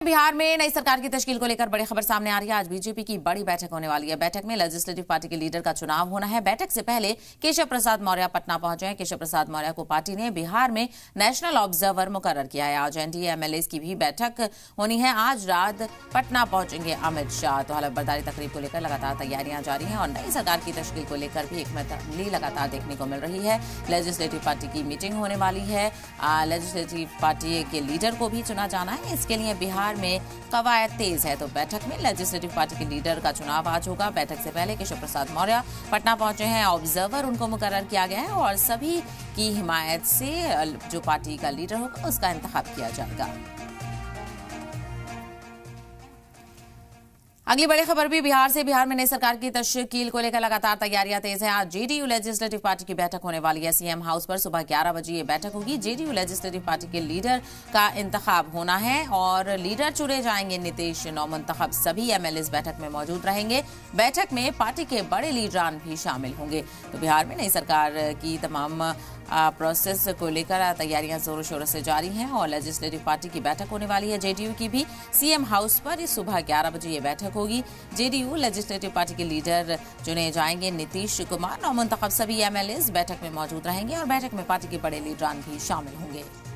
बिहार में नई सरकार की तश्कील को लेकर बड़ी खबर सामने आ रही है। आज बीजेपी की बड़ी बैठक होने वाली है। बैठक में लेजिस्लेटिव पार्टी के लीडर का चुनाव होना है। बैठक से पहले केशव प्रसाद मौर्य पटना पहुंचे हैं। केशव प्रसाद मौर्य को पार्टी ने बिहार में नेशनल ऑब्जर्वर मुकर्रर किया है। आज एनडीए एमएलए की भी बैठक होनी है। आज रात पटना पहुंचेंगे अमित शाह। तो हलफबरदारी तकरीब को लेकर लगातार तैयारियां जारी हैं और नई सरकार की तश्कील को लेकर भी एक मतली लगातार देखने को मिल रही है। लेजिस्लेटिव पार्टी की मीटिंग होने वाली है। लेजिस्लेटिव पार्टी के लीडर को भी चुना जाना है। इसके लिए बिहार में कवायद तेज है। तो बैठक में लेजिस्लेटिव पार्टी के लीडर का चुनाव आज होगा। बैठक से पहले केशव प्रसाद मौर्य पटना पहुंचे हैं। ऑब्जर्वर उनको मुकर्रर किया गया है और सभी की हिमायत से जो पार्टी का लीडर होगा उसका इंतखाब किया जाएगा। अगली बड़ी खबर भी बिहार से। बिहार में नई सरकार की तश्कील को लेकर लगातार तैयारियां तेज हैं। आज जेडीयू लेजिस्लेटिव पार्टी की बैठक होने वाली है। सीएम हाउस पर सुबह 11 बजे ये बैठक होगी। जेडीयू लेजिस्लेटिव पार्टी के लीडर का इंतखाब होना है और लीडर चुने जाएंगे नीतीश। नौमुंतखब सभी एमएलए बैठक में मौजूद रहेंगे। बैठक में पार्टी के बड़े लीडरान भी शामिल होंगे। तो बिहार में नई सरकार की तमाम प्रोसेस को लेकर तैयारियां जोरों शोरों से जारी हैं और लेजिस्लेटिव पार्टी की बैठक होने वाली है। जेडीयू की भी सीएम हाउस पर सुबह 11 बजे ये बैठक होगी। जेडीयू लेजिस्लेटिव पार्टी के लीडर चुने जाएंगे नीतीश कुमार। नौमुंतखब सभी एमएलए बैठक में मौजूद रहेंगे और बैठक में पार्टी के बड़े लीडरान भी शामिल होंगे।